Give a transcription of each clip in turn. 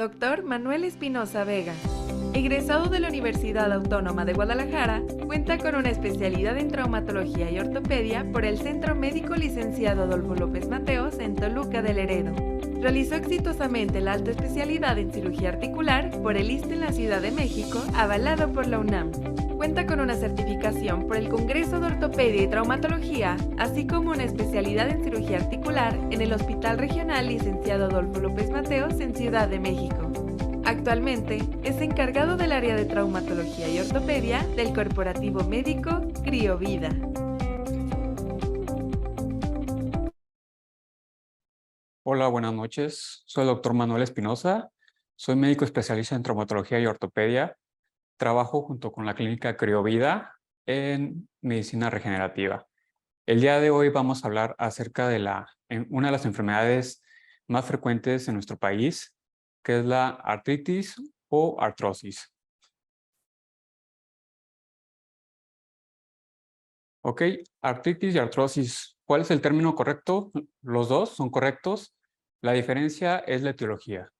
Dr. Manuel Espinosa Vega. Egresado de la Universidad Autónoma de Guadalajara, cuenta con una especialidad en traumatología y ortopedia por el Centro Médico Licenciado Adolfo López Mateos en Toluca del Heredo. Realizó exitosamente la alta especialidad en cirugía articular por el ISSSTE en la Ciudad de México, avalado por la UNAM. Cuenta con una certificación por el Congreso de Ortopedia y Traumatología, así como una especialidad en cirugía articular en el Hospital Regional Licenciado Adolfo López Mateos en Ciudad de México. Actualmente es encargado del área de traumatología y ortopedia del corporativo médico CrioVida. Hola, buenas noches. Soy el doctor Manuel Espinosa. Soy médico especialista en traumatología y ortopedia. Trabajo junto con la clínica CrioVida en medicina regenerativa. El día de hoy vamos a hablar acerca de una de las enfermedades más frecuentes en nuestro país, que es la artritis o artrosis. Ok, artritis y artrosis. ¿Cuál es el término correcto? Los dos son correctos. La diferencia es la etiología.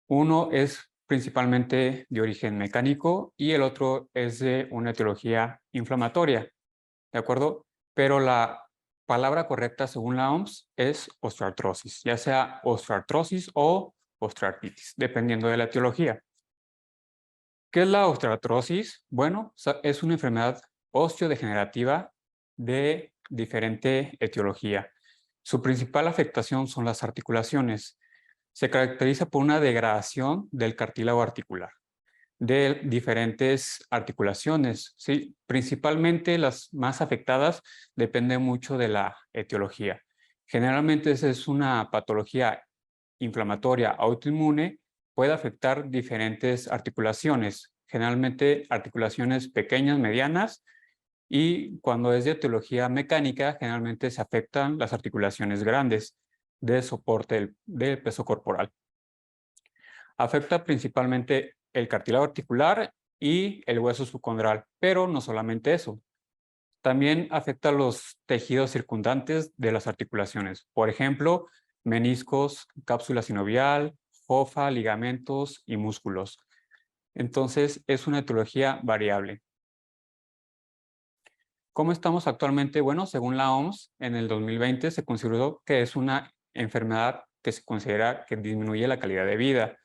Uno es principalmente de origen mecánico y el otro es de una etiología inflamatoria, ¿de acuerdo? Pero la palabra correcta según la OMS es osteoartrosis, ya sea osteoartrosis o osteoartritis, dependiendo de la etiología. ¿Qué es la osteoartrosis? Bueno, es una enfermedad osteodegenerativa de diferente etiología. Su principal afectación son las articulaciones. Se caracteriza por una degradación del cartílago articular, de diferentes articulaciones, ¿sí? Principalmente las más afectadas dependen mucho de la etiología. Generalmente esa es una patología inflamatoria autoinmune, puede afectar diferentes articulaciones, generalmente articulaciones pequeñas, medianas, y cuando es de etiología mecánica, generalmente se afectan las articulaciones grandes de soporte del peso corporal. Afecta principalmente el cartílago articular y el hueso subcondral, pero no solamente eso. También afecta los tejidos circundantes de las articulaciones, por ejemplo, meniscos, cápsula sinovial, fofa, ligamentos y músculos. Entonces, es una etiología variable. ¿Cómo estamos actualmente? Bueno, según la OMS, en el 2020 se consideró que es una enfermedad que se considera que disminuye la calidad de vida.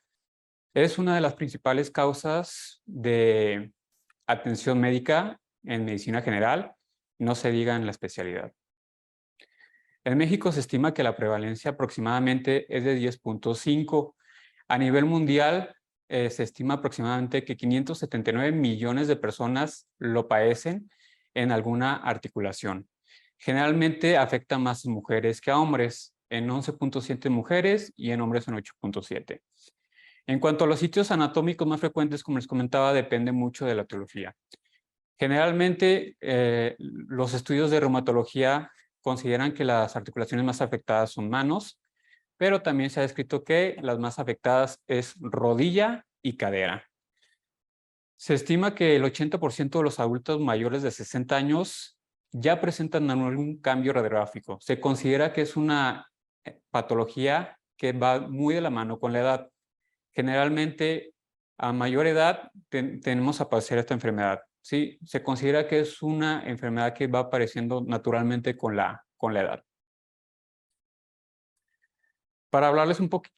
Es una de las principales causas de atención médica en medicina general, no se diga en la especialidad. En México se estima que la prevalencia aproximadamente es de 10.5. A nivel mundial se estima aproximadamente que 579 millones de personas lo padecen en alguna articulación. Generalmente afecta más a mujeres que a hombres, en 11.7 mujeres y en hombres en 8.7. En cuanto a los sitios anatómicos más frecuentes, como les comentaba, depende mucho de la etiología. Generalmente, los estudios de reumatología consideran que las articulaciones más afectadas son manos, pero también se ha descrito que las más afectadas es rodilla y cadera. Se estima que el 80% de los adultos mayores de 60 años ya presentan algún cambio radiográfico. Se considera que es una patología que va muy de la mano con la edad. Generalmente, a mayor edad tenemos a padecer esta enfermedad. Sí, se considera que es una enfermedad que va apareciendo naturalmente con la edad. Para hablarles un poquito,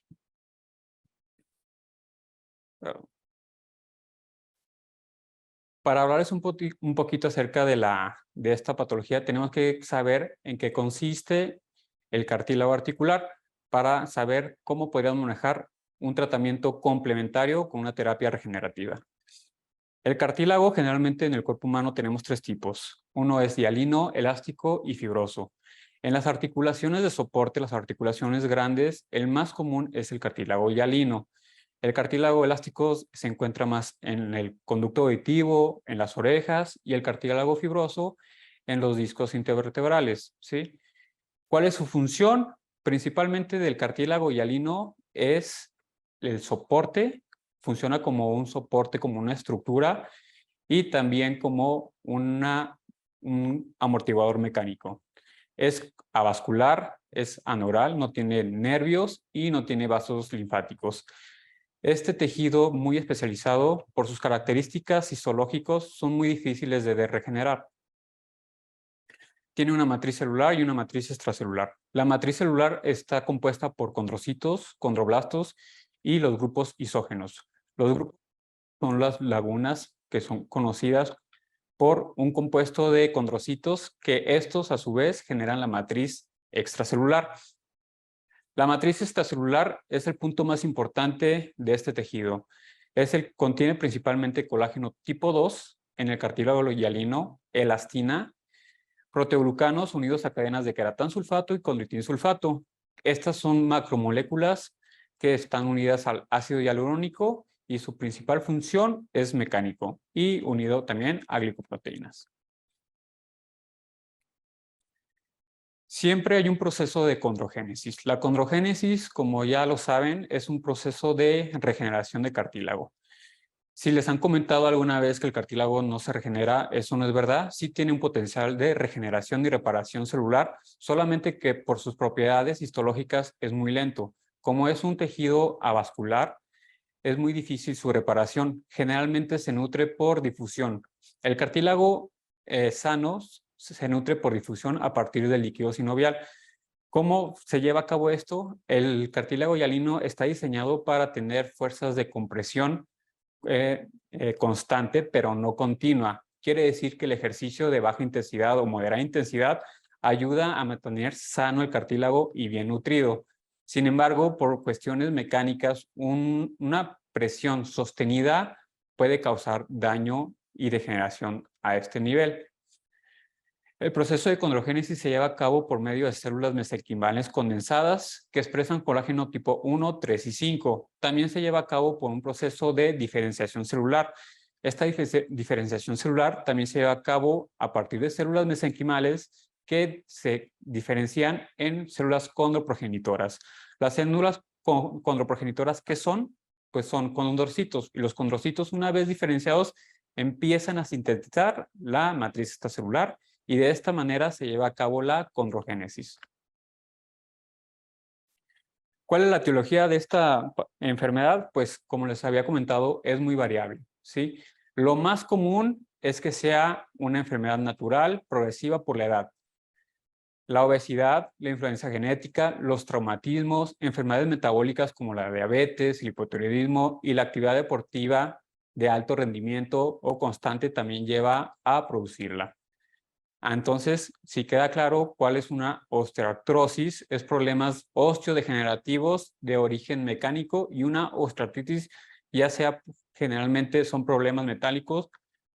un poquito acerca de esta patología, tenemos que saber en qué consiste el cartílago articular para saber cómo podríamos manejar un tratamiento complementario con una terapia regenerativa. El cartílago, generalmente en el cuerpo humano tenemos tres tipos. Uno es hialino, elástico y fibroso. En las articulaciones de soporte, las articulaciones grandes, el más común es el cartílago hialino. El cartílago elástico se encuentra más en el conducto auditivo, en las orejas, y el cartílago fibroso en los discos intervertebrales, ¿sí? ¿Cuál es su función? Principalmente del cartílago hialino es el soporte, funciona como un soporte, como una estructura y también como un amortiguador mecánico. Es avascular, es aneural, no tiene nervios y no tiene vasos linfáticos. Este tejido muy especializado, por sus características histológicas, son muy difíciles de regenerar. Tiene una matriz celular y una matriz extracelular. La matriz celular está compuesta por condrocitos, condroblastos y los grupos isógenos. Los grupos son las lagunas que son conocidas por un compuesto de condrocitos que estos a su vez generan la matriz extracelular. La matriz extracelular es el punto más importante de este tejido. Contiene principalmente colágeno tipo 2 en el cartílago hialino, elastina, proteoglucanos unidos a cadenas de queratansulfato y condroitinsulfato. Estas son macromoléculas que están unidas al ácido hialurónico y su principal función es mecánico y unido también a glicoproteínas. Siempre hay un proceso de condrogénesis. La condrogénesis, como ya lo saben, es un proceso de regeneración de cartílago. Si les han comentado alguna vez que el cartílago no se regenera, eso no es verdad. Sí tiene un potencial de regeneración y reparación celular, solamente que por sus propiedades histológicas es muy lento. Como es un tejido avascular, es muy difícil su reparación. Generalmente se nutre por difusión. El cartílago sano se nutre por difusión a partir del líquido sinovial. ¿Cómo se lleva a cabo esto? El cartílago hialino está diseñado para tener fuerzas de compresión constante, pero no continua. Quiere decir que el ejercicio de baja intensidad o moderada intensidad ayuda a mantener sano el cartílago y bien nutrido. Sin embargo, por cuestiones mecánicas, una presión sostenida puede causar daño y degeneración a este nivel. El proceso de condrogénesis se lleva a cabo por medio de células mesenquimales condensadas que expresan colágeno tipo 1, 3 y 5. También se lleva a cabo por un proceso de diferenciación celular. Esta diferenciación celular también se lleva a cabo a partir de células mesenquimales que se diferencian en células condroprogenitoras. Las células condroprogenitoras, ¿qué son? Pues son condrocitos, y los condrocitos, una vez diferenciados, empiezan a sintetizar la matriz extracelular y de esta manera se lleva a cabo la condrogénesis. ¿Cuál es la etiología de esta enfermedad? Pues como les había comentado, es muy variable, ¿sí? Lo más común es que sea una enfermedad natural progresiva por la edad. La obesidad, la influencia genética, los traumatismos, enfermedades metabólicas como la diabetes, el hipotiroidismo y la actividad deportiva de alto rendimiento o constante también lleva a producirla. Entonces, si queda claro cuál es una osteoartrosis, es problemas osteodegenerativos de origen mecánico, y una osteoartritis ya sea generalmente son problemas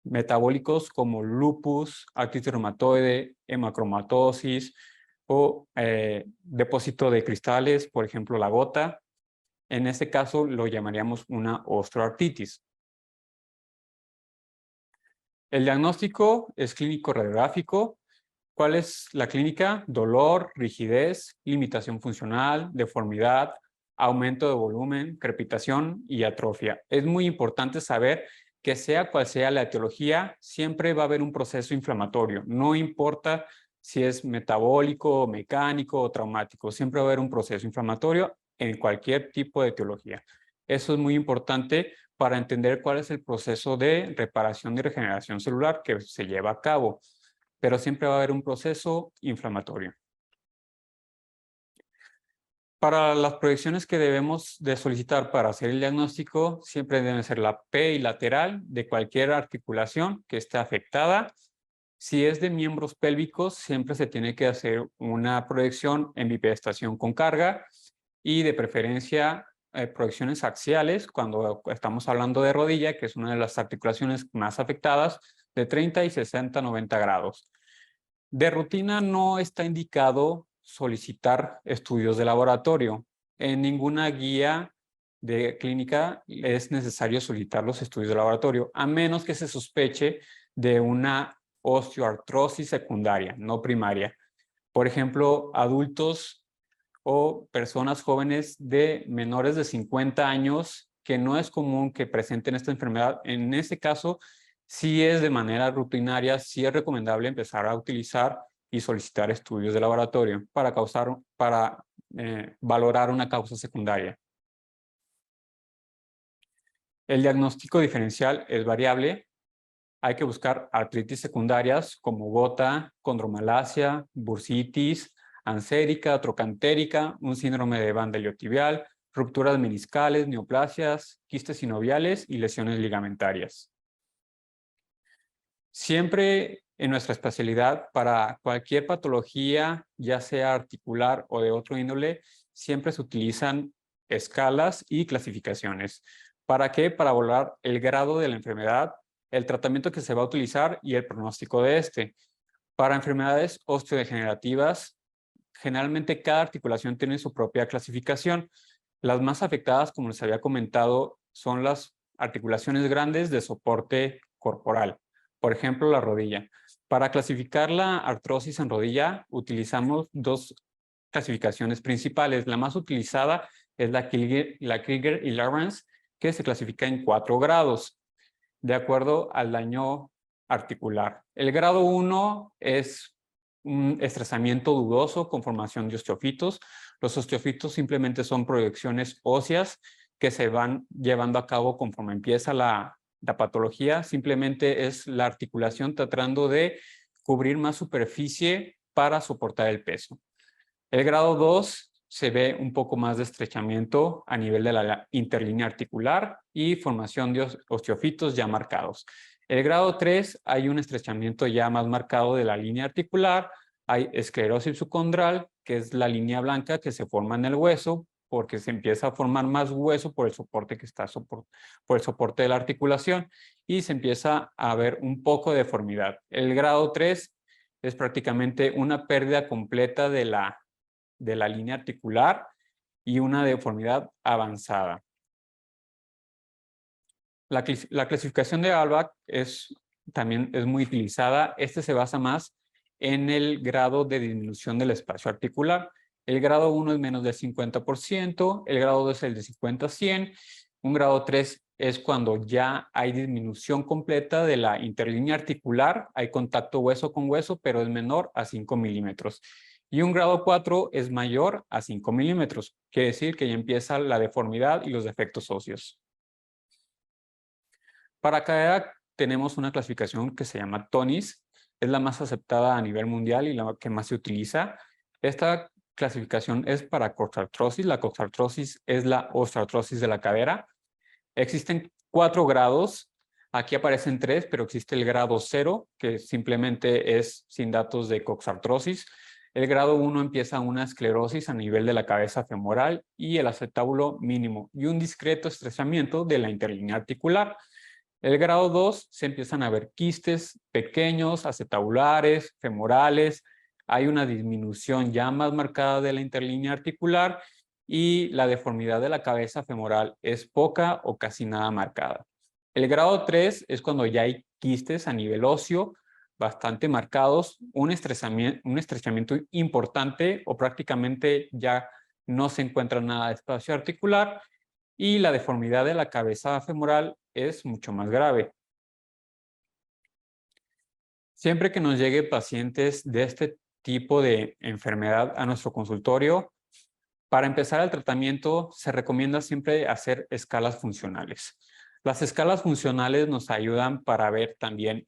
metabólicos como lupus, artritis reumatoide, hemocromatosis o depósito de cristales, por ejemplo la gota. En este caso lo llamaríamos una osteoartritis. El diagnóstico es clínico radiográfico. ¿Cuál es la clínica? Dolor, rigidez, limitación funcional, deformidad, aumento de volumen, crepitación y atrofia. Es muy importante saber que sea cual sea la etiología, siempre va a haber un proceso inflamatorio. No importa si es metabólico, mecánico o traumático, siempre va a haber un proceso inflamatorio en cualquier tipo de etiología. Eso es muy importante para entender cuál es el proceso de reparación y regeneración celular que se lleva a cabo, pero siempre va a haber un proceso inflamatorio. Para las proyecciones que debemos de solicitar para hacer el diagnóstico, siempre deben ser la P y lateral de cualquier articulación que esté afectada. Si es de miembros pélvicos, siempre se tiene que hacer una proyección en bipedestación con carga y de preferencia proyecciones axiales cuando estamos hablando de rodilla, que es una de las articulaciones más afectadas, de 30 y 60, 90 grados. De rutina no está indicado solicitar estudios de laboratorio. En ninguna guía de clínica es necesario solicitar los estudios de laboratorio, a menos que se sospeche de una osteoartrosis secundaria, no primaria. Por ejemplo, adultos o personas jóvenes de menores de 50 años que no es común que presenten esta enfermedad. En ese caso, sí es de manera rutinaria, sí es recomendable empezar a utilizar y solicitar estudios de laboratorio para valorar una causa secundaria. El diagnóstico diferencial es variable. Hay que buscar artritis secundarias como gota, condromalacia, bursitis, ansérica, trocantérica, un síndrome de banda iliotibial, rupturas meniscales, neoplasias, quistes sinoviales y lesiones ligamentarias. Siempre en nuestra especialidad, para cualquier patología, ya sea articular o de otro índole, siempre se utilizan escalas y clasificaciones. ¿Para qué? Para valorar el grado de la enfermedad, el tratamiento que se va a utilizar y el pronóstico de este. Para enfermedades osteodegenerativas, generalmente cada articulación tiene su propia clasificación. Las más afectadas, como les había comentado, son las articulaciones grandes de soporte corporal. Por ejemplo, la rodilla. Para clasificar la artrosis en rodilla, utilizamos dos clasificaciones principales. La más utilizada es la Krieger y Lawrence, que se clasifica en 4 grados, de acuerdo al daño articular. El grado 1 es un estresamiento dudoso con formación de osteofitos. Los osteofitos simplemente son proyecciones óseas que se van llevando a cabo conforme empieza la patología. Simplemente es la articulación tratando de cubrir más superficie para soportar el peso. El grado 2 se ve un poco más de estrechamiento a nivel de la interlínea articular y formación de osteofitos ya marcados. El grado 3 hay un estrechamiento ya más marcado de la línea articular, hay esclerosis subcondral, que es la línea blanca que se forma en el hueso porque se empieza a formar más hueso por el soporte que está por el soporte de la articulación y se empieza a ver un poco de deformidad. El grado 3 es prácticamente una pérdida completa de la línea articular y una deformidad avanzada. La clasificación de Albach también es muy utilizada. Este se basa más en el grado de disminución del espacio articular. El grado 1 es menos del 50%, el grado 2 es el de 50 a 100, un grado 3 es cuando ya hay disminución completa de la interlínea articular, hay contacto hueso con hueso, pero es menor a 5 milímetros. Y un grado 4 es mayor a 5 milímetros, quiere decir que ya empieza la deformidad y los defectos óseos. Para cadera tenemos una clasificación que se llama TONIS, es la más aceptada a nivel mundial y la que más se utiliza. Esta clasificación es para coxartrosis. La coxartrosis es la osteoartrosis de la cadera. Existen 4 grados. Aquí aparecen 3, pero existe el grado 0, que simplemente es sin datos de coxartrosis. El grado 1 empieza una esclerosis a nivel de la cabeza femoral y el acetábulo mínimo y un discreto estrechamiento de la interlínea articular. El grado 2 se empiezan a ver quistes pequeños, acetabulares, femorales. Hay una disminución ya más marcada de la interlínea articular y la deformidad de la cabeza femoral es poca o casi nada marcada. El grado 3 es cuando ya hay quistes a nivel óseo bastante marcados, un estrechamiento importante o prácticamente ya no se encuentra nada de espacio articular y la deformidad de la cabeza femoral es mucho más grave. Siempre que nos lleguen pacientes de este tipo de enfermedad a nuestro consultorio, para empezar el tratamiento se recomienda siempre hacer escalas funcionales. Las escalas funcionales nos ayudan para ver también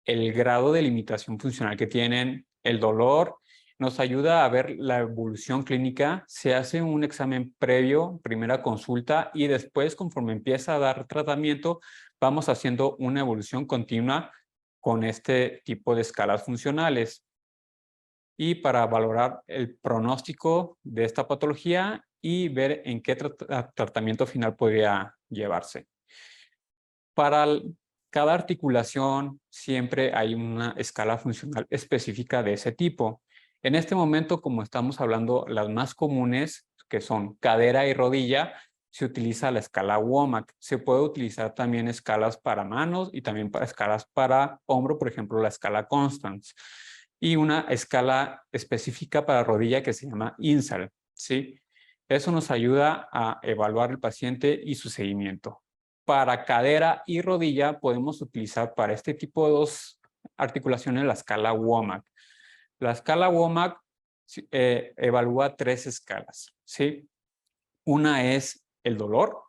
el grado de limitación funcional que tienen, el dolor, nos ayuda a ver la evolución clínica, se hace un examen previo, primera consulta y después conforme empieza a dar tratamiento vamos haciendo una evolución continua con este tipo de escalas funcionales y para valorar el pronóstico de esta patología y ver en qué tratamiento final podría llevarse. Para cada articulación siempre hay una escala funcional específica de ese tipo. En este momento, como estamos hablando, las más comunes, que son cadera y rodilla, se utiliza la escala WOMAC. Se puede utilizar también escalas para manos y también para escalas para hombro, por ejemplo, la escala Constance. Y una escala específica para rodilla que se llama INSAL, ¿sí? Eso nos ayuda a evaluar el paciente y su seguimiento. Para cadera y rodilla podemos utilizar para este tipo de 2 articulaciones la escala WOMAC. La escala WOMAC evalúa 3 escalas, ¿sí? Una es el dolor,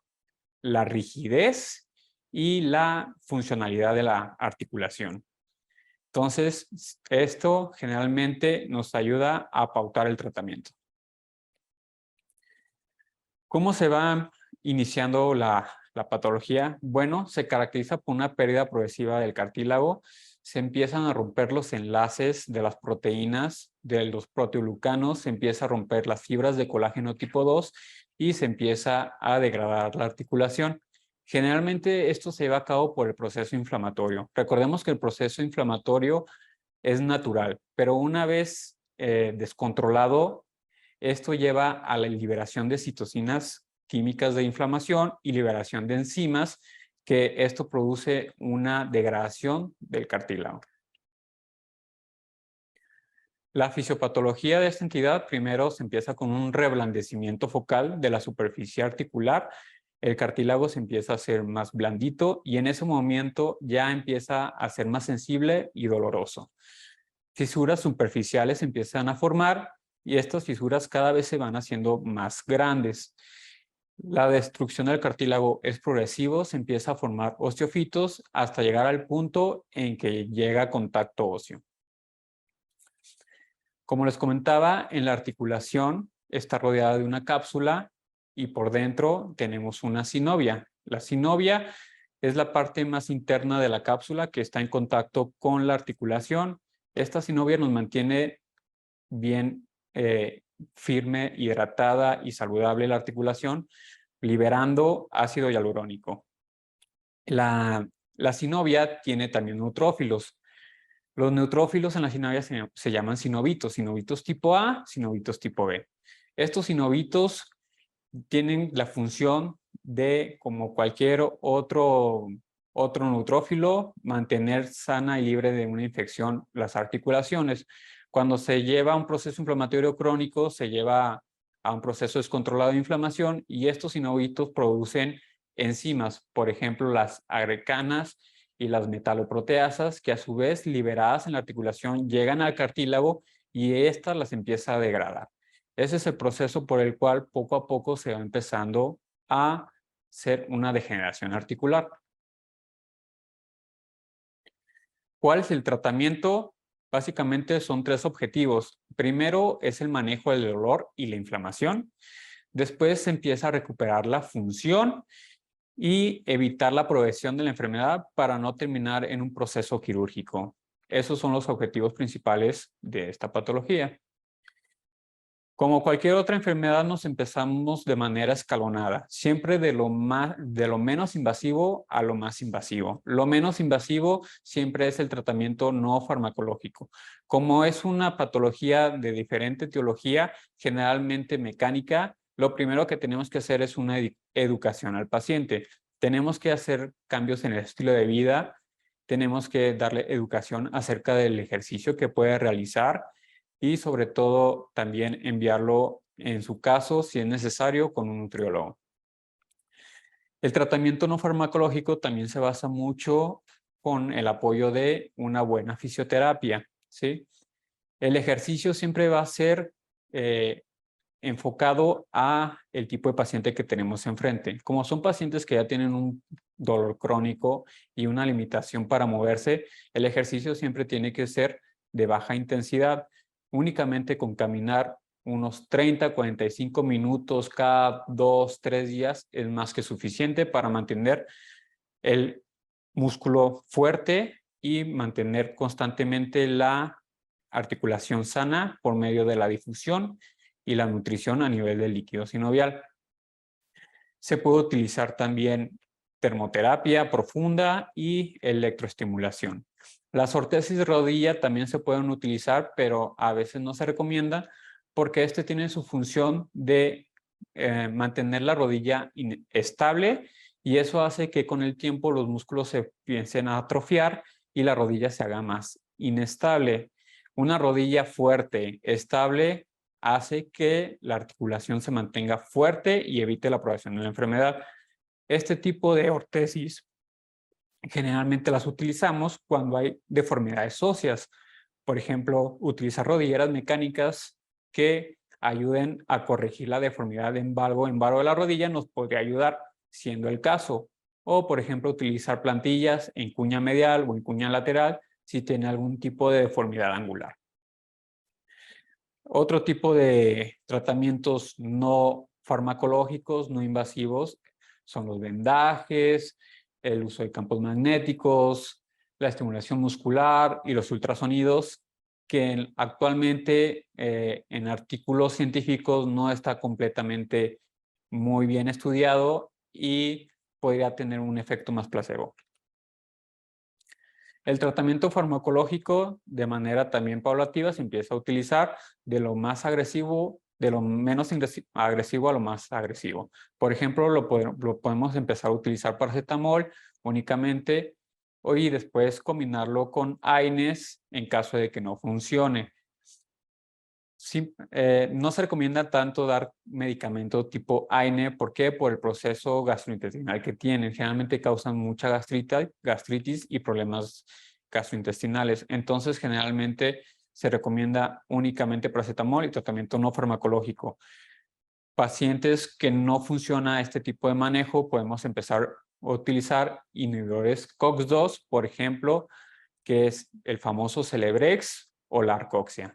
la rigidez y la funcionalidad de la articulación. Entonces, esto generalmente nos ayuda a pautar el tratamiento. ¿Cómo se va iniciando la patología? Bueno, se caracteriza por una pérdida progresiva del cartílago. Se empiezan a romper los enlaces de las proteínas, de los proteoglucanos, se empieza a romper las fibras de colágeno tipo 2 y se empieza a degradar la articulación. Generalmente esto se lleva a cabo por el proceso inflamatorio. Recordemos que el proceso inflamatorio es natural, pero una vez descontrolado, esto lleva a la liberación de citocinas químicas de inflamación y liberación de enzimas, que esto produce una degradación del cartílago. La fisiopatología de esta entidad primero se empieza con un reblandecimiento focal de la superficie articular. El cartílago se empieza a hacer más blandito y en ese momento ya empieza a ser más sensible y doloroso. Fisuras superficiales empiezan a formar y estas fisuras cada vez se van haciendo más grandes. La destrucción del cartílago es progresivo, se empieza a formar osteofitos hasta llegar al punto en que llega a contacto óseo. Como les comentaba, en la articulación está rodeada de una cápsula y por dentro tenemos una sinovia. La sinovia es la parte más interna de la cápsula que está en contacto con la articulación. Esta sinovia nos mantiene bien firme, hidratada y saludable la articulación, liberando ácido hialurónico. La sinovia tiene también neutrófilos. Los neutrófilos en la sinovia se llaman sinovitos, sinovitos tipo A, sinovitos tipo B. Estos sinovitos tienen la función de, como cualquier otro neutrófilo, mantener sana y libre de una infección las articulaciones. Cuando se lleva a un proceso inflamatorio crónico, se lleva a un proceso descontrolado de inflamación y estos sinovitos producen enzimas, por ejemplo, las agrecanas y las metaloproteasas, que a su vez, liberadas en la articulación, llegan al cartílago y ésta las empieza a degradar. Ese es el proceso por el cual poco a poco se va empezando a ser una degeneración articular. ¿Cuál es el tratamiento? Básicamente son tres objetivos. Primero es el manejo del dolor y la inflamación. Después se empieza a recuperar la función y evitar la progresión de la enfermedad para no terminar en un proceso quirúrgico. Esos son los objetivos principales de esta patología. Como cualquier otra enfermedad, nos empezamos de manera escalonada, siempre de lo menos invasivo a lo más invasivo. Lo menos invasivo siempre es el tratamiento no farmacológico. Como es una patología de diferente etiología, generalmente mecánica, lo primero que tenemos que hacer es una educación al paciente. Tenemos que hacer cambios en el estilo de vida, tenemos que darle educación acerca del ejercicio que puede realizar, y sobre todo también enviarlo en su caso, si es necesario, con un nutriólogo. El tratamiento no farmacológico también se basa mucho con el apoyo de una buena fisioterapia, ¿sí? El ejercicio siempre va a ser enfocado a el tipo de paciente que tenemos enfrente. Como son pacientes que ya tienen un dolor crónico y una limitación para moverse, el ejercicio siempre tiene que ser de baja intensidad. Únicamente con caminar unos 30-45 minutos cada 2-3 días es más que suficiente para mantener el músculo fuerte y mantener constantemente la articulación sana por medio de la difusión y la nutrición a nivel del líquido sinovial. Se puede utilizar también termoterapia profunda y electroestimulación. Las ortesis de rodilla también se pueden utilizar, pero a veces no se recomienda porque este tiene su función de mantener la rodilla estable y eso hace que con el tiempo los músculos se empiecen a atrofiar y la rodilla se haga más inestable. Una rodilla fuerte, estable, hace que la articulación se mantenga fuerte y evite la progresión de la enfermedad. Este tipo de ortesis generalmente las utilizamos cuando hay deformidades óseas. Por ejemplo, utilizar rodilleras mecánicas que ayuden a corregir la deformidad en valgo de la rodilla nos podría ayudar, siendo el caso. o, por ejemplo, utilizar plantillas en cuña medial o en cuña lateral si tiene algún tipo de deformidad angular. Otro tipo de tratamientos no farmacológicos, no invasivos, son los vendajes, el uso de campos magnéticos, la estimulación muscular y los ultrasonidos, que actualmente en artículos científicos no está completamente muy bien estudiado y podría tener un efecto más placebo. El tratamiento farmacológico, de manera también paulativa, se empieza a utilizar de lo más agresivo, de lo menos agresivo a lo más agresivo. Por ejemplo, lo podemos empezar a utilizar paracetamol únicamente y después combinarlo con AINES en caso de que no funcione. Sí, no se recomienda tanto dar medicamento tipo AINE. ¿Por qué? Por el proceso gastrointestinal que tienen. Generalmente causan mucha gastritis y problemas gastrointestinales. Entonces, generalmente se recomienda únicamente paracetamol y tratamiento no farmacológico. Pacientes que no funciona este tipo de manejo, podemos empezar a utilizar inhibidores COX-2, por ejemplo, que es el famoso Celebrex o la Arcoxia.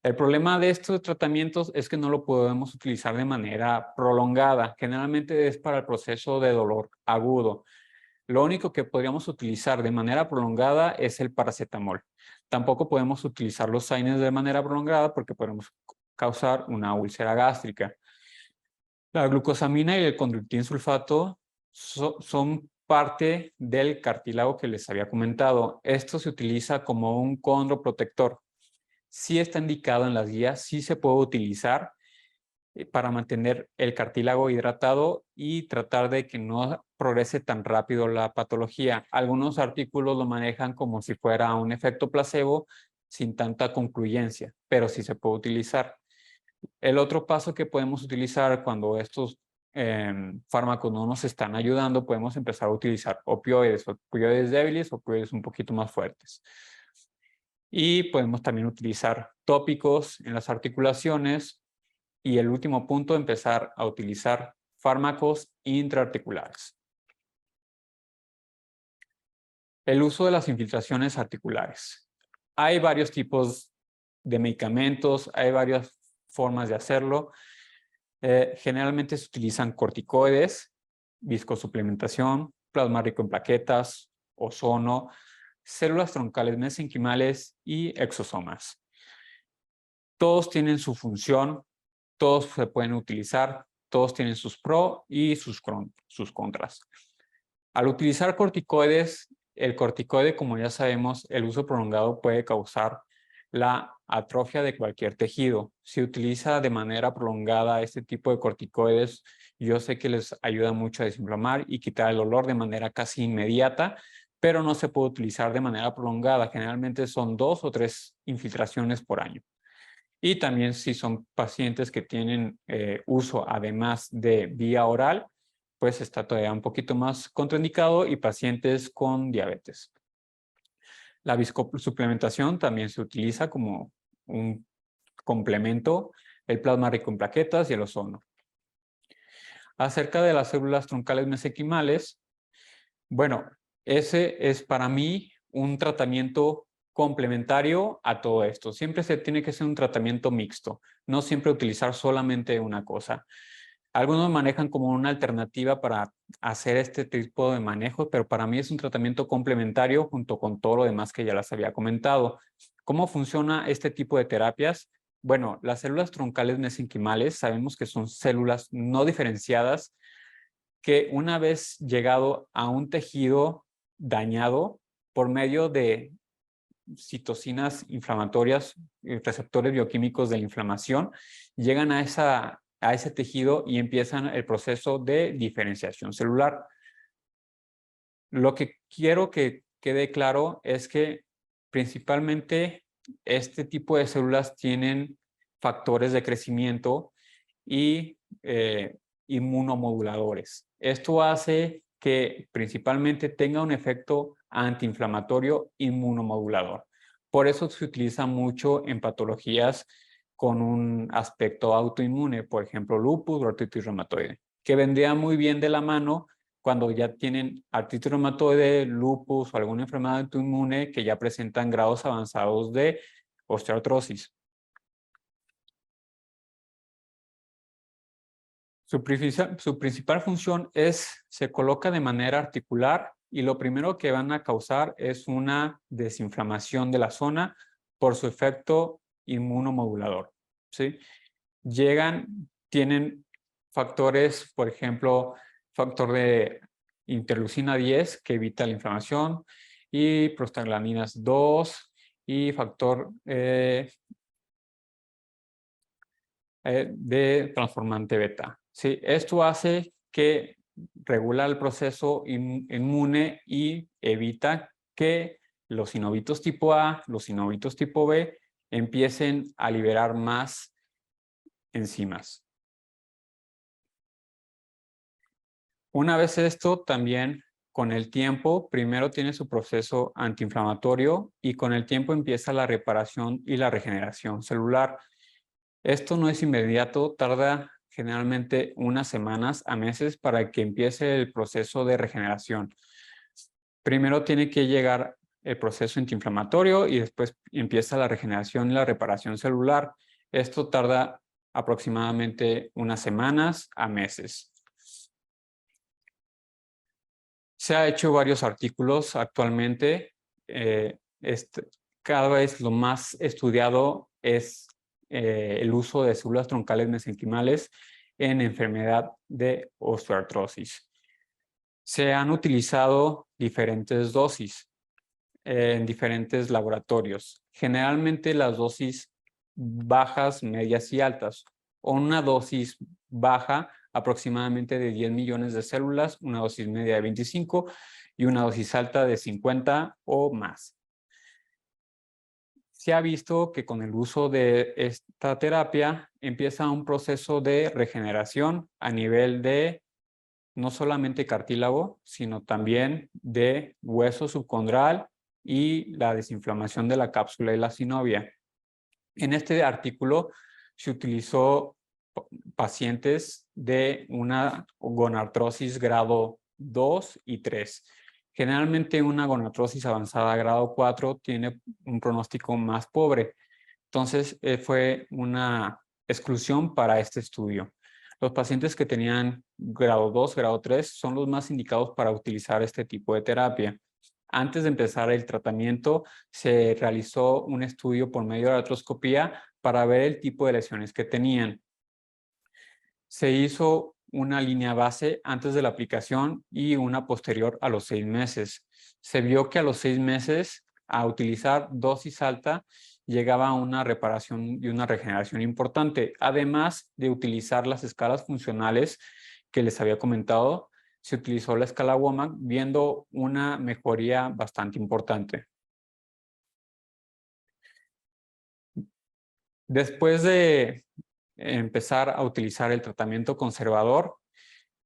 El problema de estos tratamientos es que no lo podemos utilizar de manera prolongada. Generalmente es para el proceso de dolor agudo. Lo único que podríamos utilizar de manera prolongada es el paracetamol. Tampoco podemos utilizar los AINES de manera prolongada porque podemos causar una úlcera gástrica. La glucosamina y el condroitin sulfato son parte del cartílago que les había comentado. Esto se utiliza como un condroprotector. Sí está indicado en las guías, sí se puede utilizar para mantener el cartílago hidratado y tratar de que no progrese tan rápido la patología. Algunos artículos lo manejan como si fuera un efecto placebo sin tanta concluyencia, pero sí se puede utilizar. El otro paso que podemos utilizar cuando estos fármacos no nos están ayudando, podemos empezar a utilizar opioides débiles, opioides un poquito más fuertes. Y podemos también utilizar tópicos en las articulaciones. Y el último punto, empezar a utilizar fármacos intraarticulares. El uso de las infiltraciones articulares. Hay varios tipos de medicamentos, hay varias formas de hacerlo. Generalmente se utilizan corticoides, viscosuplementación, plasma rico en plaquetas, ozono, células troncales mesenquimales y exosomas. Todos tienen su función, todos se pueden utilizar, todos tienen sus pros y sus contras. Al utilizar corticoides, el corticoide, como ya sabemos, el uso prolongado puede causar la atrofia de cualquier tejido. Si utiliza de manera prolongada este tipo de corticoides, yo sé que les ayuda mucho a desinflamar y quitar el dolor de manera casi inmediata, pero no se puede utilizar de manera prolongada. Generalmente son 2 o 3 infiltraciones por año. Y también si son pacientes que tienen uso además de vía oral, pues está todavía un poquito más contraindicado, y pacientes con diabetes. La viscosuplementación también se utiliza como un complemento, el plasma rico en plaquetas y el ozono. Acerca de las células troncales mesenquimales, bueno, ese es para mí un tratamiento complementario a todo esto. Siempre se tiene que ser un tratamiento mixto, no siempre utilizar solamente una cosa. Algunos manejan como una alternativa para hacer este tipo de manejo, pero para mí es un tratamiento complementario junto con todo lo demás que ya les había comentado. ¿Cómo funciona este tipo de terapias? Bueno, las células troncales mesenquimales sabemos que son células no diferenciadas que, una vez llegado a un tejido dañado por medio de citocinas inflamatorias, receptores bioquímicos de inflamación, llegan a ese tejido y empiezan el proceso de diferenciación celular. Lo que quiero que quede claro es que principalmente este tipo de células tienen factores de crecimiento y inmunomoduladores. Esto hace que principalmente tenga un efecto antiinflamatorio inmunomodulador. Por eso se utiliza mucho en patologías con un aspecto autoinmune, por ejemplo, lupus o artritis reumatoide, que vendría muy bien de la mano cuando ya tienen artritis reumatoide, lupus o alguna enfermedad autoinmune que ya presentan grados avanzados de osteoartrosis. Su principal función es, se coloca de manera articular y lo primero que van a causar es una desinflamación de la zona por su efecto inmunomodulador, ¿sí? Tienen factores, por ejemplo, factor de interleucina 10 que evita la inflamación y prostaglandinas 2 y factor de transformante beta. ¿Sí? Esto hace que regula el proceso inmune y evita que los sinovitos tipo A, los sinovitos tipo B empiecen a liberar más enzimas. Una vez esto, también con el tiempo, primero tiene su proceso antiinflamatorio y con el tiempo empieza la reparación y la regeneración celular. Esto no es inmediato, tarda generalmente unas semanas a meses para que empiece el proceso de regeneración. Primero tiene que llegar el proceso antiinflamatorio y después empieza la regeneración y la reparación celular. Esto tarda aproximadamente unas semanas a meses. Se ha hecho varios artículos actualmente. Cada vez lo más estudiado es el uso de células troncales mesenquimales en enfermedad de osteoartrosis. Se han utilizado diferentes dosis en diferentes laboratorios. Generalmente las dosis bajas, medias y altas, o una dosis baja aproximadamente de 10 millones de células, una dosis media de 25 y una dosis alta de 50 o más. Se ha visto que con el uso de esta terapia empieza un proceso de regeneración a nivel de no solamente cartílago, sino también de hueso subcondral y la desinflamación de la cápsula y la sinovia. En este artículo se utilizó pacientes de una gonartrosis grado 2 y 3. Generalmente una gonartrosis avanzada grado 4 tiene un pronóstico más pobre. Entonces fue una exclusión para este estudio. Los pacientes que tenían grado 2, grado 3 son los más indicados para utilizar este tipo de terapia. Antes de empezar el tratamiento, se realizó un estudio por medio de la artroscopía para ver el tipo de lesiones que tenían. Se hizo una línea base antes de la aplicación y una posterior a los 6 meses. Se vio que a los 6 meses, a utilizar dosis alta, llegaba a una reparación y una regeneración importante. Además de utilizar las escalas funcionales que les había comentado, se utilizó la escala WOMAC, viendo una mejoría bastante importante. Después de empezar a utilizar el tratamiento conservador,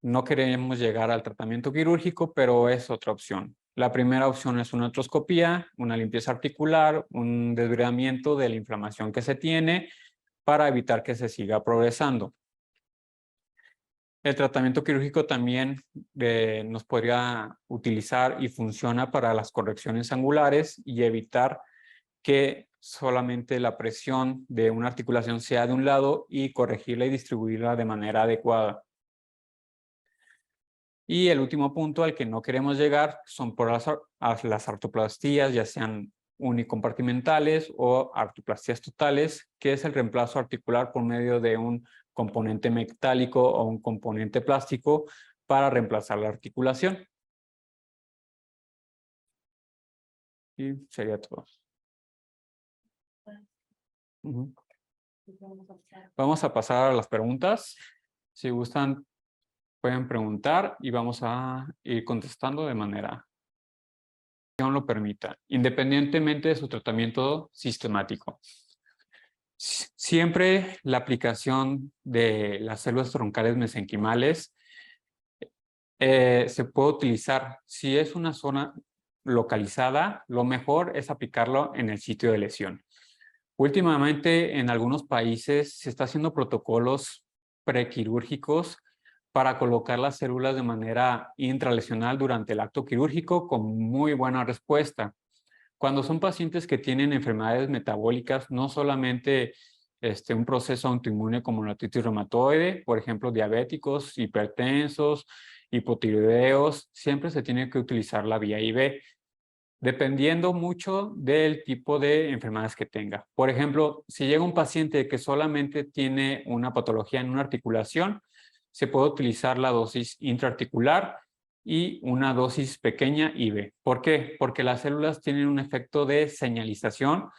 no queremos llegar al tratamiento quirúrgico, pero es otra opción. La primera opción es una artroscopía, una limpieza articular, un desbridamiento de la inflamación que se tiene para evitar que se siga progresando. El tratamiento quirúrgico también nos podría utilizar y funciona para las correcciones angulares y evitar que solamente la presión de una articulación sea de un lado y corregirla y distribuirla de manera adecuada. Y el último punto al que no queremos llegar son por las artroplastías, ya sean unicompartimentales o artroplastías totales, que es el reemplazo articular por medio de un componente metálico o un componente plástico para reemplazar la articulación. Y sería todo. Vamos a pasar a las preguntas. Si gustan, pueden preguntar y vamos a ir contestando de manera que lo permita, independientemente de su tratamiento sistemático. Siempre la aplicación de las células troncales mesenquimales se puede utilizar. Si es una zona localizada, lo mejor es aplicarlo en el sitio de lesión. Últimamente, en algunos países se está haciendo protocolos prequirúrgicos para colocar las células de manera intralesional durante el acto quirúrgico con muy buena respuesta. Cuando son pacientes que tienen enfermedades metabólicas, no solamente un proceso autoinmune como la artritis reumatoide, por ejemplo, diabéticos, hipertensos, hipotiroideos, siempre se tiene que utilizar la vía IV, dependiendo mucho del tipo de enfermedades que tenga. Por ejemplo, si llega un paciente que solamente tiene una patología en una articulación, se puede utilizar la dosis intraarticular y una dosis pequeña IV. ¿Por qué? Porque las células tienen un efecto de señalización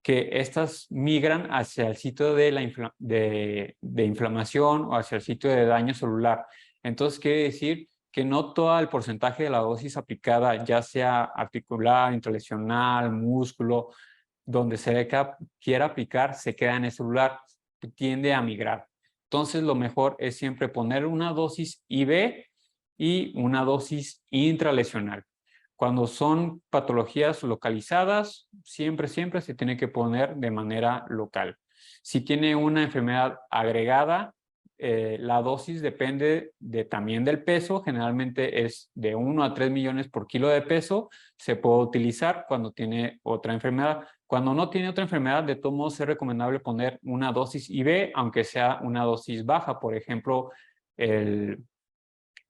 que estas migran hacia el sitio de inflamación o hacia el sitio de daño celular. Entonces, quiere decir que no todo el porcentaje de la dosis aplicada, ya sea articular, intralesional, músculo, donde se quiera aplicar, se queda en el celular, tiende a migrar. Entonces, lo mejor es siempre poner una dosis IV y una dosis intralesional. Cuando son patologías localizadas, siempre se tiene que poner de manera local. Si tiene una enfermedad agregada, la dosis depende también del peso, generalmente es de 1 a 3 millones por kilo de peso, se puede utilizar cuando tiene otra enfermedad. Cuando no tiene otra enfermedad, de todos modos es recomendable poner una dosis IV, aunque sea una dosis baja, por ejemplo, el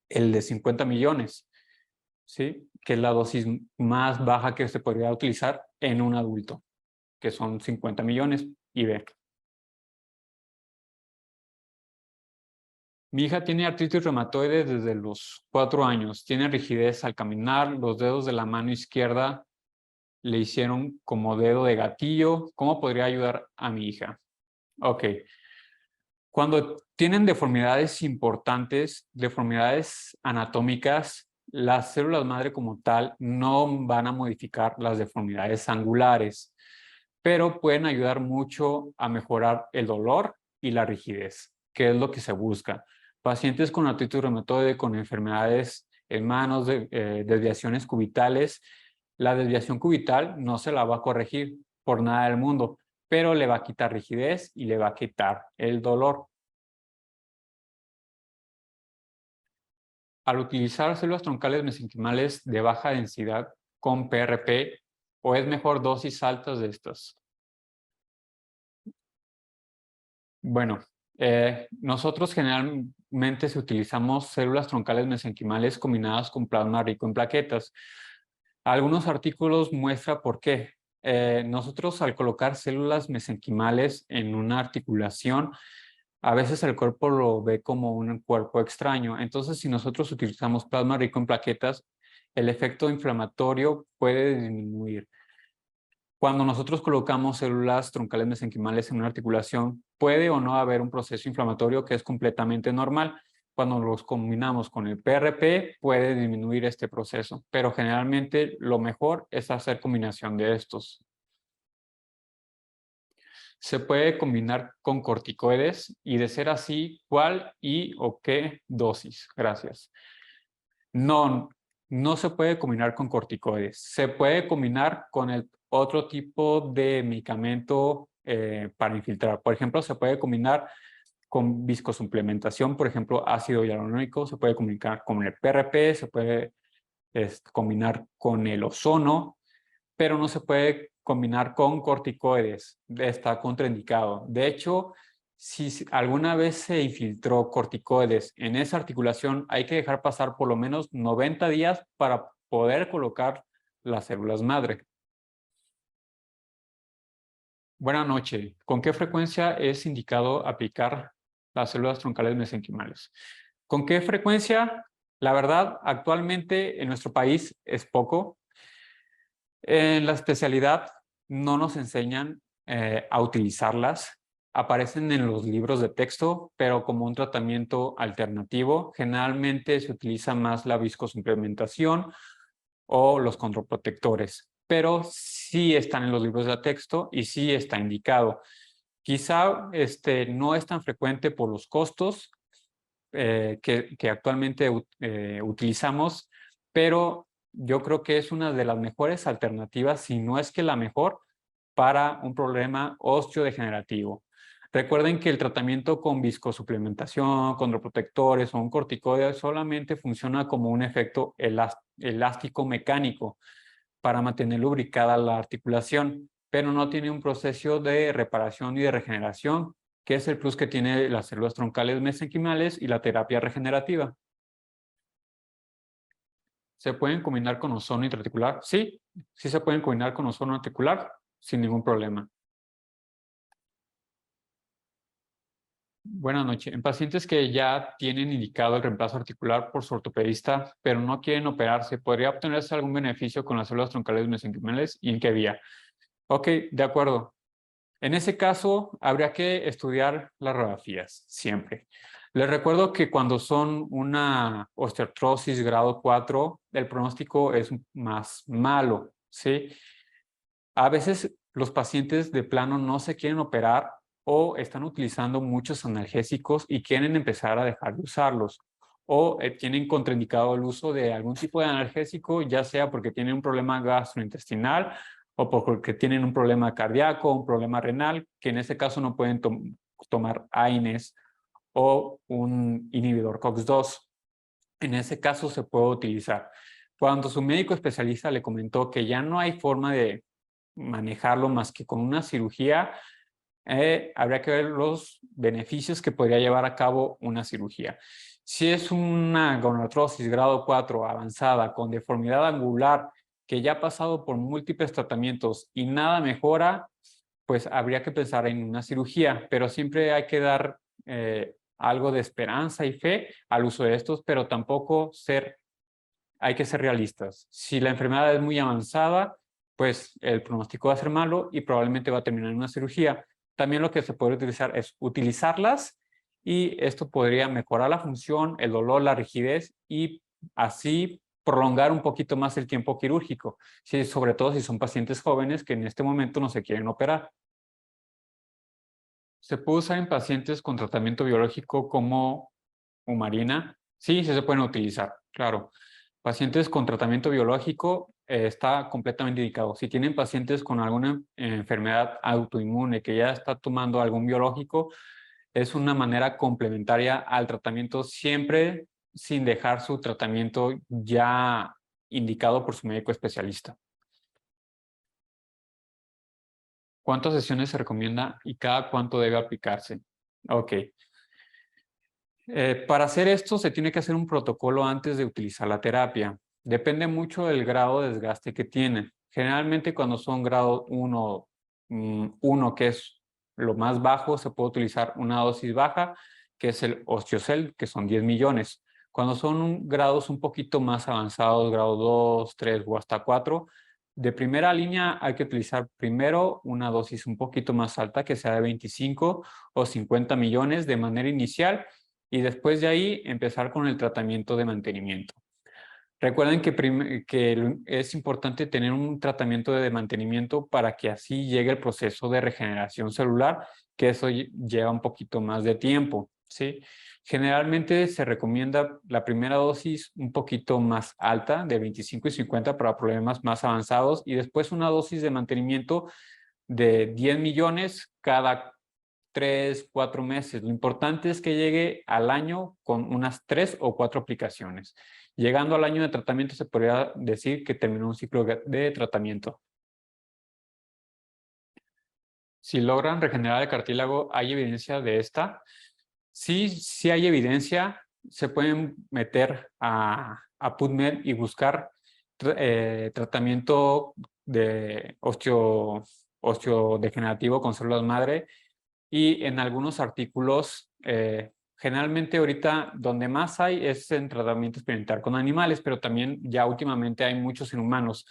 de 50 millones, ¿sí? Que es la dosis más baja que se podría utilizar en un adulto, que son 50 millones IV. Mi hija tiene artritis reumatoide desde los 4 años. Tiene rigidez al caminar. Los dedos de la mano izquierda le hicieron como dedo de gatillo. ¿Cómo podría ayudar a mi hija? Ok. Cuando tienen deformidades importantes, deformidades anatómicas, las células madre como tal no van a modificar las deformidades angulares, pero pueden ayudar mucho a mejorar el dolor y la rigidez, que es lo que se busca. Pacientes con artritis reumatoide, con enfermedades en manos, desviaciones cubitales, la desviación cubital no se la va a corregir por nada del mundo, pero le va a quitar rigidez y le va a quitar el dolor. Al utilizar células troncales mesenquimales de baja densidad con PRP, ¿o es mejor dosis altas de estas? Bueno, nosotros generalmente utilizamos células troncales mesenquimales combinadas con plasma rico en plaquetas. Algunos artículos muestran por qué. Nosotros al colocar células mesenquimales en una articulación, a veces el cuerpo lo ve como un cuerpo extraño. Entonces, si nosotros utilizamos plasma rico en plaquetas, el efecto inflamatorio puede disminuir. Cuando nosotros colocamos células troncales mesenquimales en una articulación, puede o no haber un proceso inflamatorio que es completamente normal. Cuando los combinamos con el PRP, puede disminuir este proceso, pero generalmente lo mejor es hacer combinación de estos. Se puede combinar con corticoides y, de ser así, ¿cuál y o qué dosis? Gracias. No, no se puede combinar con corticoides. Se puede combinar con el otro tipo de medicamento para infiltrar. Por ejemplo, se puede combinar con viscosuplementación, por ejemplo, ácido hialurónico, se puede combinar con el PRP, se puede combinar con el ozono, pero no se puede combinar con corticoides. Está contraindicado. De hecho, si alguna vez se infiltró corticoides en esa articulación, hay que dejar pasar por lo menos 90 días para poder colocar las células madre. Buenas noches. ¿Con qué frecuencia es indicado aplicar las células troncales mesenquimales? ¿Con qué frecuencia? La verdad, actualmente en nuestro país es poco. En la especialidad no nos enseñan a utilizarlas. Aparecen en los libros de texto, pero como un tratamiento alternativo. Generalmente se utiliza más la viscosuplementación o los condroprotectores, pero sí están en los libros de texto y sí está indicado. Quizá no es tan frecuente por los costos que actualmente utilizamos, pero yo creo que es una de las mejores alternativas, si no es que la mejor, para un problema osteodegenerativo. Recuerden que el tratamiento con viscosuplementación, condroprotectores o un corticoide solamente funciona como un efecto elástico mecánico para mantener lubricada la articulación, pero no tiene un proceso de reparación y de regeneración, que es el plus que tiene las células troncales mesenquimales y la terapia regenerativa. ¿Se pueden combinar con ozono intraarticular? Sí, sí se pueden combinar con ozono articular sin ningún problema. Buenas noches. En pacientes que ya tienen indicado el reemplazo articular por su ortopedista, pero no quieren operarse, ¿podría obtenerse algún beneficio con las células troncales mesenquimales y en qué vía? Ok, de acuerdo. En ese caso, habría que estudiar las radiografías, siempre. Les recuerdo que cuando son una osteoartrosis grado 4, el pronóstico es más malo, ¿sí? A veces los pacientes de plano no se quieren operar o están utilizando muchos analgésicos y quieren empezar a dejar de usarlos. O tienen contraindicado el uso de algún tipo de analgésico, ya sea porque tienen un problema gastrointestinal o porque tienen un problema cardíaco, un problema renal, que en este caso no pueden tomar AINES o un inhibidor COX-2. En ese caso se puede utilizar. Cuando su médico especialista le comentó que ya no hay forma de manejarlo más que con una cirugía, habría que ver los beneficios que podría llevar a cabo una cirugía. Si es una gonoartrosis grado 4 avanzada con deformidad angular que ya ha pasado por múltiples tratamientos y nada mejora, pues habría que pensar en una cirugía, pero siempre hay que dar algo de esperanza y fe al uso de estos, pero tampoco hay que ser realistas. Si la enfermedad es muy avanzada, pues el pronóstico va a ser malo y probablemente va a terminar en una cirugía. También lo que se puede utilizar es utilizarlas y esto podría mejorar la función, el dolor, la rigidez y así prolongar un poquito más el tiempo quirúrgico, sobre todo si son pacientes jóvenes que en este momento no se quieren operar. ¿Se puede usar en pacientes con tratamiento biológico como Humarina? Sí, sí se pueden utilizar, claro. Pacientes con tratamiento biológico está completamente indicado. Si tienen pacientes con alguna enfermedad autoinmune que ya está tomando algún biológico, es una manera complementaria al tratamiento, siempre sin dejar su tratamiento ya indicado por su médico especialista. ¿Cuántas sesiones se recomienda y cada cuánto debe aplicarse? Ok. Para hacer esto se tiene que hacer un protocolo antes de utilizar la terapia. Depende mucho del grado de desgaste que tienen. Generalmente cuando son grado 1, 1 que es lo más bajo, se puede utilizar una dosis baja, que es el Osteocel, que son 10 millones. Cuando son grados un poquito más avanzados, grado 2, 3 o hasta 4, de primera línea hay que utilizar primero una dosis un poquito más alta, que sea de 25 o 50 millones de manera inicial, y después de ahí empezar con el tratamiento de mantenimiento. Recuerden que es importante tener un tratamiento de mantenimiento para que así llegue el proceso de regeneración celular, que eso lleva un poquito más de tiempo, ¿sí? Generalmente se recomienda la primera dosis un poquito más alta, de 25 y 50 para problemas más avanzados, y después una dosis de mantenimiento de 10 millones cada 3, 4 meses. Lo importante es que llegue al año con unas 3 o 4 aplicaciones. Llegando al año de tratamiento se podría decir que terminó un ciclo de tratamiento. Si logran regenerar el cartílago, ¿hay evidencia de esta? Sí, sí hay evidencia. Se pueden meter a PubMed y buscar tratamiento de osteodegenerativo con células madre. Y en algunos artículos, generalmente ahorita donde más hay es en tratamiento experimental con animales, pero también ya últimamente hay muchos en humanos.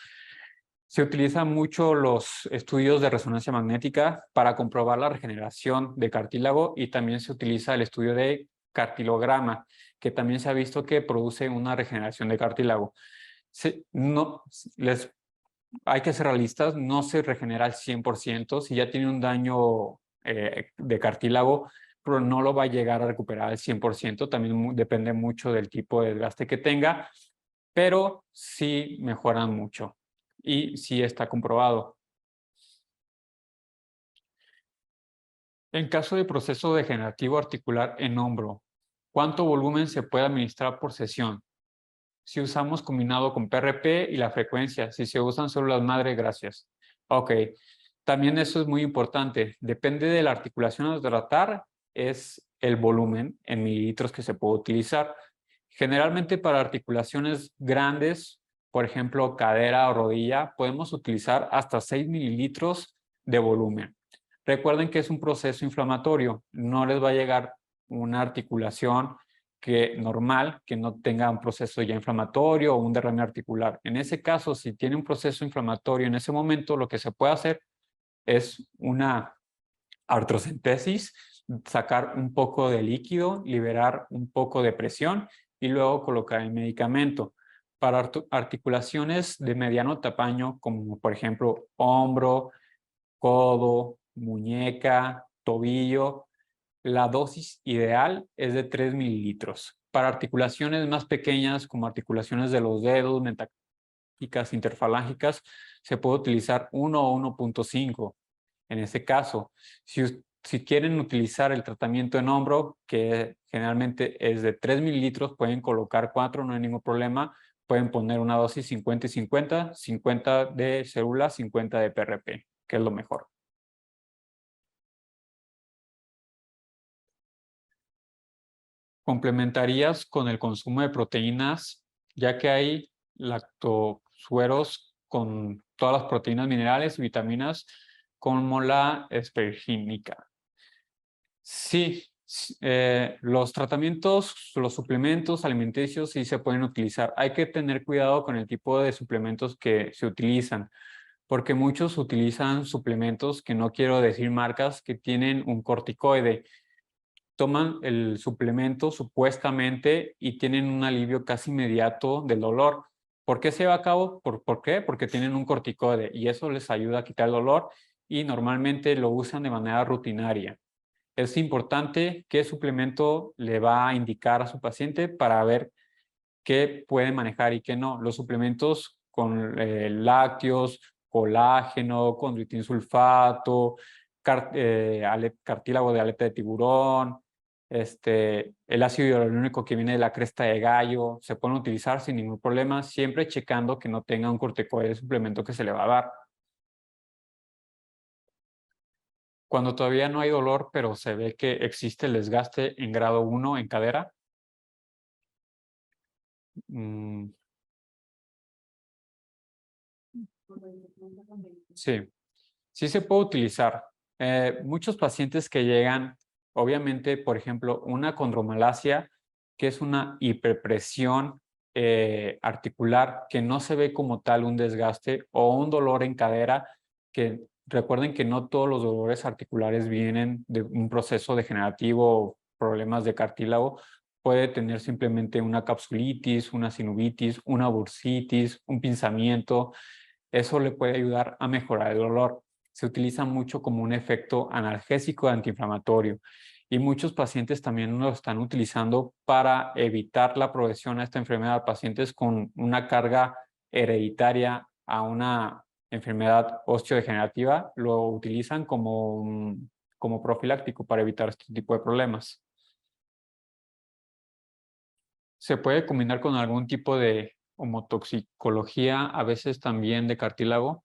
Se utilizan mucho los estudios de resonancia magnética para comprobar la regeneración de cartílago y también se utiliza el estudio de cartilograma, que también se ha visto que produce una regeneración de cartílago. No, hay que ser realistas, no se regenera al 100%. Si ya tiene un daño de cartílago, pero no lo va a llegar a recuperar al 100%. También depende mucho del tipo de desgaste que tenga, pero sí mejoran mucho y sí está comprobado. En caso de proceso degenerativo articular en hombro, ¿cuánto volumen se puede administrar por sesión? Si usamos combinado con PRP y la frecuencia, si se usan células madre, gracias. Ok, también eso es muy importante. Depende de la articulación a tratar, es el volumen en mililitros que se puede utilizar. Generalmente para articulaciones grandes, por ejemplo, cadera o rodilla, podemos utilizar hasta 6 mililitros de volumen. Recuerden que es un proceso inflamatorio, no les va a llegar una articulación normal, que no tenga un proceso ya inflamatorio o un derrame articular. En ese caso, si tiene un proceso inflamatorio en ese momento, lo que se puede hacer es una artrocentesis, sacar un poco de líquido, liberar un poco de presión y luego colocar el medicamento. Para articulaciones de mediano tamaño, como por ejemplo hombro, codo, muñeca, tobillo, la dosis ideal es de 3 mililitros. Para articulaciones más pequeñas, como articulaciones de los dedos, metacarpálicas, interfalángicas, se puede utilizar 1 o 1.5. En ese caso, si quieren utilizar el tratamiento en hombro, que generalmente es de 3 mililitros, pueden colocar 4, no hay ningún problema. Pueden poner una dosis 50 y 50, 50 de células, 50 de PRP, que es lo mejor. Complementarías con el consumo de proteínas, ya que hay lactosueros con todas las proteínas, minerales y vitaminas, como la espergínica. Sí, los tratamientos, los suplementos alimenticios sí se pueden utilizar. Hay que tener cuidado con el tipo de suplementos que se utilizan, porque muchos utilizan suplementos, que no quiero decir marcas, que tienen un corticoide. Toman el suplemento supuestamente y tienen un alivio casi inmediato del dolor. ¿Por qué se lleva a cabo? ¿Por qué? Porque tienen un corticoide y eso les ayuda a quitar el dolor y normalmente lo usan de manera rutinaria. Es importante qué suplemento le va a indicar a su paciente para ver qué puede manejar y qué no. Los suplementos con lácteos, colágeno, condroitin sulfato, cartílago de aleta de tiburón, el ácido hialurónico que viene de la cresta de gallo, se pueden utilizar sin ningún problema, siempre checando que no tenga un corticoide de suplemento que se le va a dar. Cuando todavía no hay dolor, pero se ve que existe el desgaste en grado 1 en cadera. Sí, sí se puede utilizar. Muchos pacientes que llegan, obviamente, por ejemplo, una condromalacia, que es una hiperpresión articular, que no se ve como tal un desgaste, o un dolor en cadera, que recuerden que no todos los dolores articulares vienen de un proceso degenerativo o problemas de cartílago. Puede tener simplemente una capsulitis, una sinovitis, una bursitis, un pinzamiento. Eso le puede ayudar a mejorar el dolor. Se utiliza mucho como un efecto analgésico antiinflamatorio y muchos pacientes también lo están utilizando para evitar la progresión a esta enfermedad. Pacientes con una carga hereditaria a una enfermedad osteodegenerativa lo utilizan como profiláctico para evitar este tipo de problemas. Se puede combinar con algún tipo de homotoxicología, a veces también de cartílago.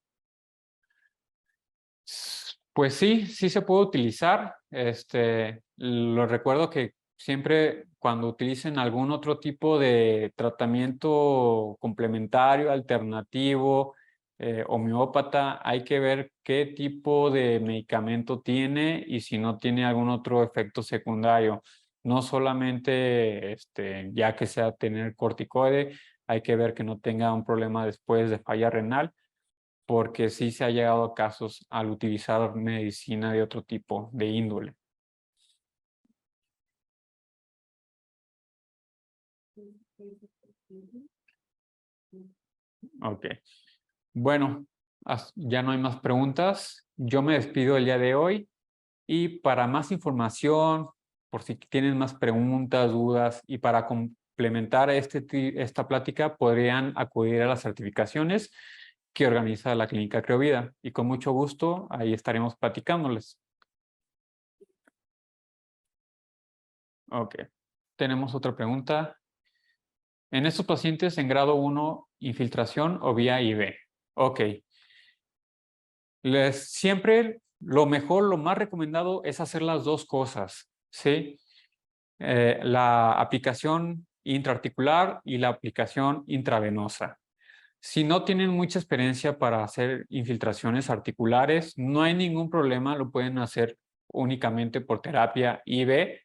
Pues sí, sí se puede utilizar. Lo recuerdo que siempre cuando utilicen algún otro tipo de tratamiento complementario, alternativo, homeópata, hay que ver qué tipo de medicamento tiene y si no tiene algún otro efecto secundario. No solamente ya que sea tener corticoide, hay que ver que no tenga un problema después de falla renal, porque sí se ha llegado a casos al utilizar medicina de otro tipo, de índole. Ok. Bueno, ya no hay más preguntas. Yo me despido el día de hoy y para más información, por si tienen más preguntas, dudas y para complementar esta plática, podrían acudir a las certificaciones que organiza la Clínica Creovida y con mucho gusto ahí estaremos platicándoles. Ok. Tenemos otra pregunta. En estos pacientes en grado 1, infiltración o vía IV. Ok. Siempre lo mejor, lo más recomendado es hacer las dos cosas, ¿sí? La aplicación intraarticular y la aplicación intravenosa. Si no tienen mucha experiencia para hacer infiltraciones articulares, no hay ningún problema, lo pueden hacer únicamente por terapia IV,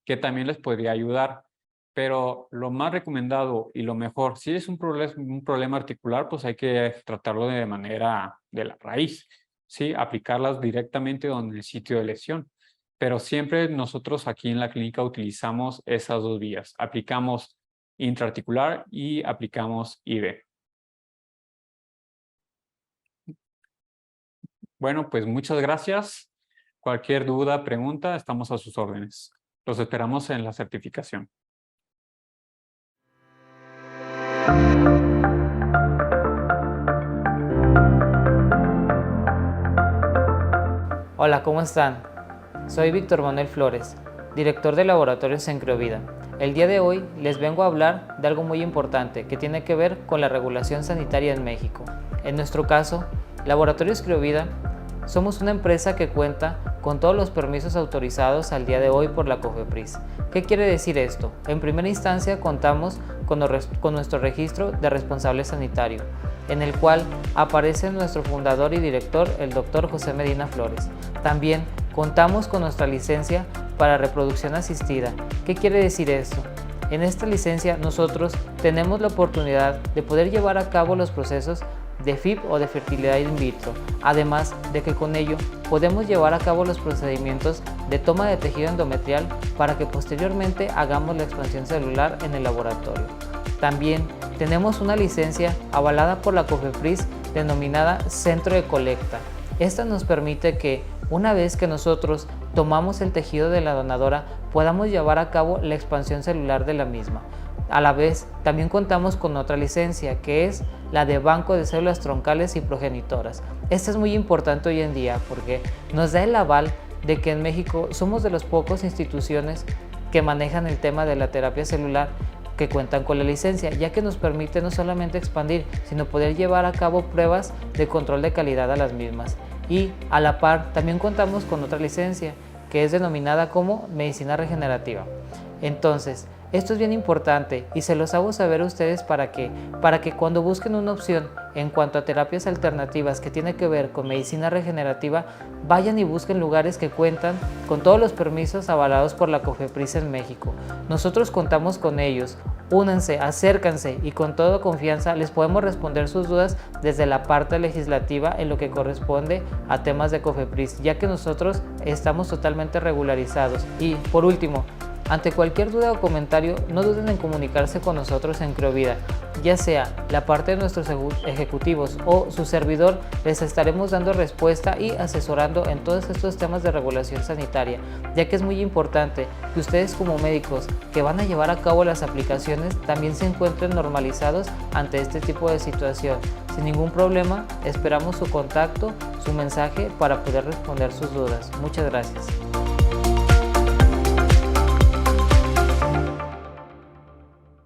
que también les podría ayudar. Pero lo más recomendado y lo mejor, si es un problema articular, pues hay que tratarlo de manera de la raíz, ¿sí? Aplicarlas directamente donde el sitio de lesión. Pero siempre nosotros aquí en la clínica utilizamos esas dos vías. Aplicamos intraarticular y aplicamos IV. Bueno, pues muchas gracias. Cualquier duda, pregunta, estamos a sus órdenes. Los esperamos en la certificación. Hola, ¿cómo están? Soy Víctor Manuel Flores, director de Laboratorios en Criovida. El día de hoy les vengo a hablar de algo muy importante que tiene que ver con la regulación sanitaria en México. En nuestro caso, Laboratorios Criovida somos una empresa que cuenta con todos los permisos autorizados al día de hoy por la COFEPRIS. ¿Qué quiere decir esto? En primera instancia contamos con nuestro registro de responsable sanitario, en el cual aparece nuestro fundador y director, el Dr. José Medina Flores. También contamos con nuestra licencia para reproducción asistida. ¿Qué quiere decir esto? En esta licencia nosotros tenemos la oportunidad de poder llevar a cabo los procesos de FIV o de fertilidad in vitro, además de que con ello podemos llevar a cabo los procedimientos de toma de tejido endometrial para que posteriormente hagamos la expansión celular en el laboratorio. También tenemos una licencia avalada por la COFEPRIS denominada Centro de Colecta. Esta nos permite que una vez que nosotros tomamos el tejido de la donadora podamos llevar a cabo la expansión celular de la misma. A la vez, también contamos con otra licencia, que es la de Banco de Células Troncales y Progenitoras. Esta es muy importante hoy en día porque nos da el aval de que en México somos de las pocas instituciones que manejan el tema de la terapia celular que cuentan con la licencia, ya que nos permite no solamente expandir, sino poder llevar a cabo pruebas de control de calidad a las mismas. Y a la par, también contamos con otra licencia, que es denominada como Medicina Regenerativa. Entonces, esto es bien importante y se los hago saber a ustedes para que cuando busquen una opción en cuanto a terapias alternativas que tiene que ver con medicina regenerativa, vayan y busquen lugares que cuentan con todos los permisos avalados por la COFEPRIS en México. Nosotros contamos con ellos. Únanse, acércanse y con toda confianza les podemos responder sus dudas desde la parte legislativa en lo que corresponde a temas de COFEPRIS, ya que nosotros estamos totalmente regularizados. Y por último, ante cualquier duda o comentario, no duden en comunicarse con nosotros en Criovida, ya sea la parte de nuestros ejecutivos o su servidor, les estaremos dando respuesta y asesorando en todos estos temas de regulación sanitaria, ya que es muy importante que ustedes como médicos que van a llevar a cabo las aplicaciones también se encuentren normalizados ante este tipo de situación. Sin ningún problema, esperamos su contacto, su mensaje para poder responder sus dudas. Muchas gracias.